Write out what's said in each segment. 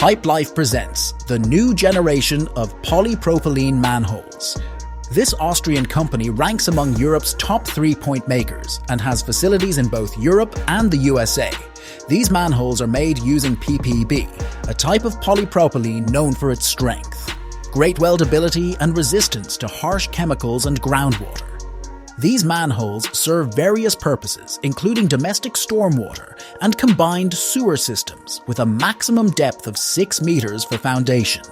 Pipelife presents the new generation of polypropylene manholes. This Austrian company ranks among Europe's top 3 point makers and has facilities in both Europe and the USA. These manholes are made using PPB, a type of polypropylene known for its strength, great weldability and resistance to harsh chemicals and groundwater. These manholes serve various purposes, including domestic stormwater and combined sewer systems with a maximum depth of 6 meters for foundation.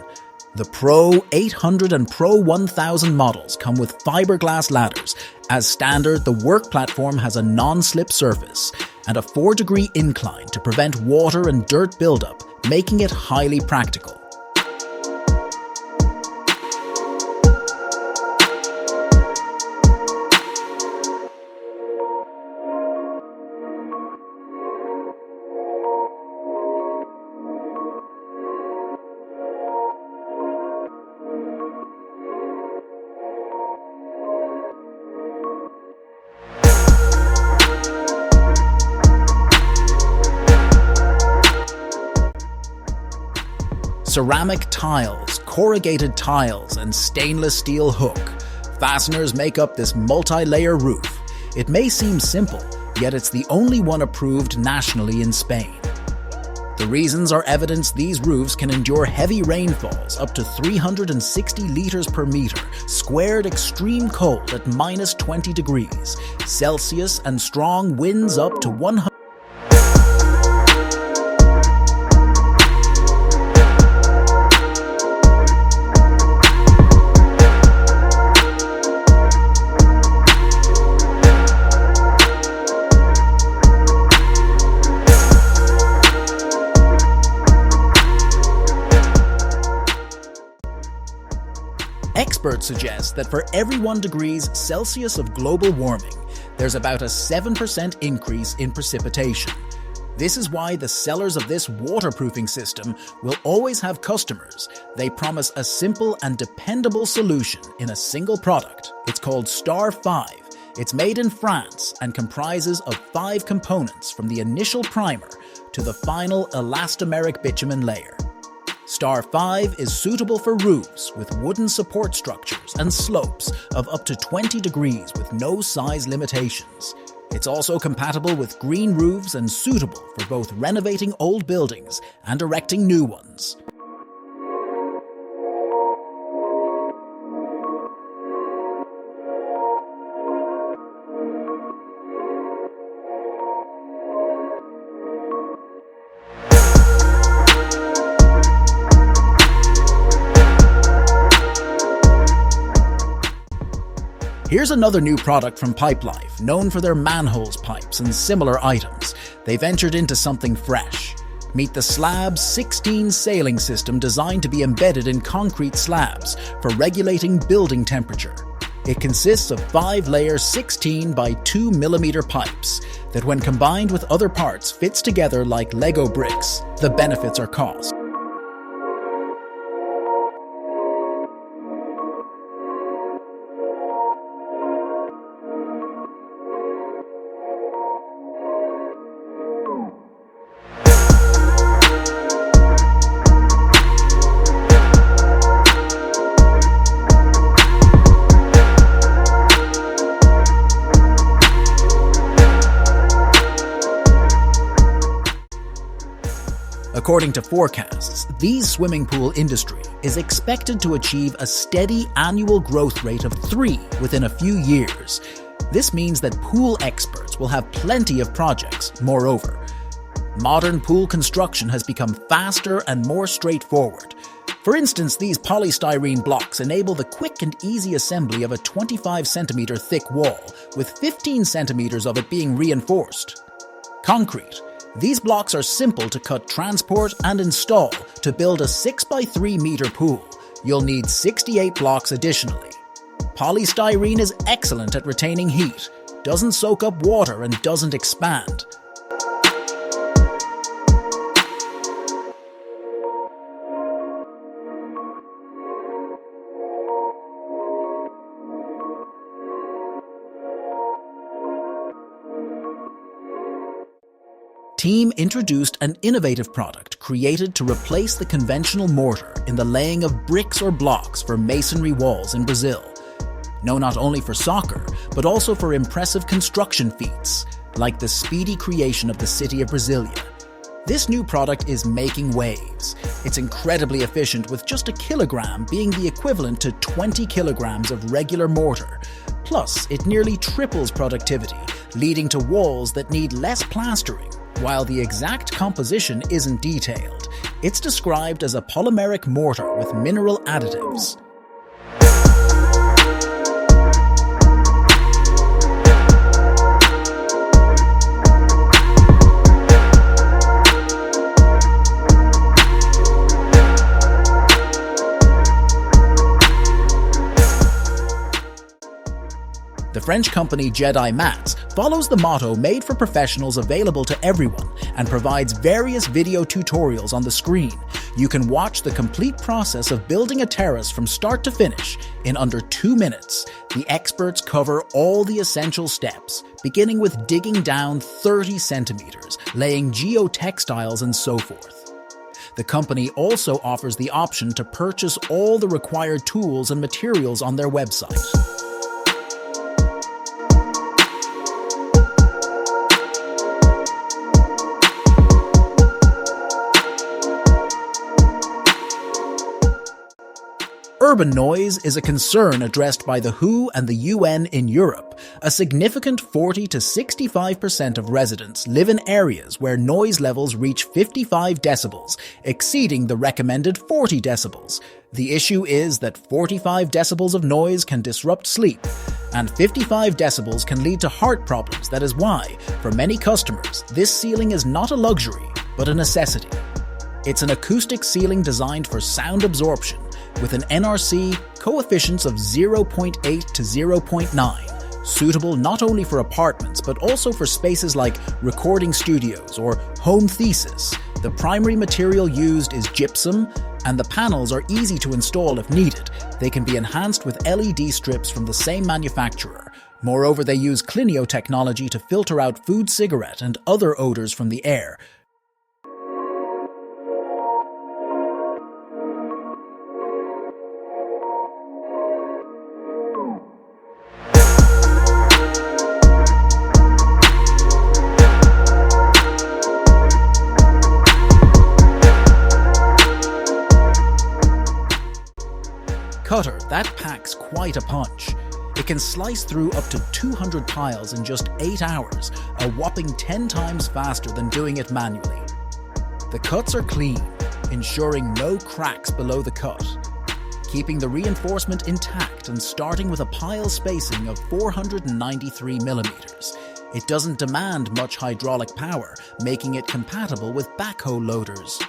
The Pro 800 and Pro 1000 models come with fiberglass ladders. As standard, the work platform has a non-slip surface and a 4-degree incline to prevent water and dirt buildup, making it highly practical. Ceramic tiles, corrugated tiles, and stainless steel hook. Fasteners make up this multi-layer roof. It may seem simple, yet it's the only one approved nationally in Spain. The reasons are evidence these roofs can endure heavy rainfalls up to 360 liters per meter, squared extreme cold at minus 20 degrees Celsius, and strong winds up to 100. Experts suggest that for every 1 degrees Celsius of global warming, there's about a 7% increase in precipitation. This is why the sellers of this waterproofing system will always have customers. They promise a simple and dependable solution in a single product. It's called Star 5. It's made in France and comprises of 5 components, from the initial primer to the final elastomeric bitumen layer. Star 5 is suitable for roofs with wooden support structures and slopes of up to 20 degrees with no size limitations. It's also compatible with green roofs and suitable for both renovating old buildings and erecting new ones. Here's another new product from Pipelife, known for their manholes pipes and similar items. They ventured into something fresh. Meet the SLAB-16 sailing system, designed to be embedded in concrete slabs for regulating building temperature. It consists of 5-layer 16 by 2 millimeter pipes that, when combined with other parts, fits together like Lego bricks. The benefits are cost. According to forecasts, the swimming pool industry is expected to achieve a steady annual growth rate of 3 within a few years. This means that pool experts will have plenty of projects. Moreover, modern pool construction has become faster and more straightforward. For instance, these polystyrene blocks enable the quick and easy assembly of a 25 centimeter thick wall, with 15 centimeters of it being reinforced. Concrete. These blocks are simple to cut, transport, and install. To build a 6 by 3 meter pool, you'll need 68 blocks additionally. Polystyrene is excellent at retaining heat, doesn't soak up water, and doesn't expand. team introduced an innovative product created to replace the conventional mortar in the laying of bricks or blocks for masonry walls in Brazil. Known not only for soccer, but also for impressive construction feats, like the speedy creation of the city of Brasilia. This new product is making waves. It's incredibly efficient, with just a kilogram being the equivalent to 20 kilograms of regular mortar. Plus, it nearly triples productivity, leading to walls that need less plastering. While the exact composition isn't detailed, it's described as a polymeric mortar with mineral additives. The French company Gedimat follows the motto "Made for Professionals" available to everyone and provides various video tutorials on the screen. You can watch the complete process of building a terrace from start to finish in under 2 minutes. The experts cover all the essential steps, beginning with digging down 30 centimeters, laying geotextiles and so forth. The company also offers the option to purchase all the required tools and materials on their website. Urban noise is a concern addressed by the WHO and the UN in Europe. A significant 40 to 65% of residents live in areas where noise levels reach 55 decibels, exceeding the recommended 40 decibels. The issue is that 45 decibels of noise can disrupt sleep, and 55 decibels can lead to heart problems. That is why, for many customers, this ceiling is not a luxury, but a necessity. It's an acoustic ceiling designed for sound absorption, with an NRC coefficients of 0.8 to 0.9, suitable not only for apartments but also for spaces like recording studios or home thesis. The primary material used is gypsum, and the panels are easy to install if needed. They can be enhanced with LED strips from the same manufacturer. Moreover, they use Clinio technology to filter out food, cigarette, and other odors from the air. Cutter that packs quite a punch. It can slice through up to 200 piles in just 8 hours, a whopping 10 times faster than doing it manually. The cuts are clean, ensuring no cracks below the cut, keeping the reinforcement intact and starting with a pile spacing of 493 millimeters. It doesn't demand much hydraulic power, making it compatible with backhoe loaders.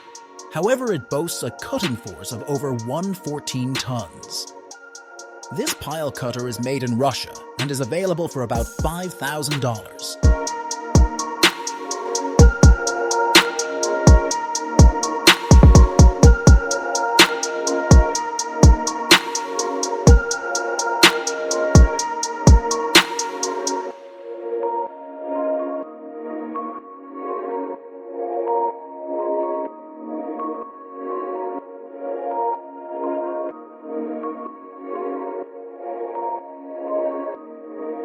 However, it boasts a cutting force of over 114 tons. This pile cutter is made in Russia and is available for about $5,000.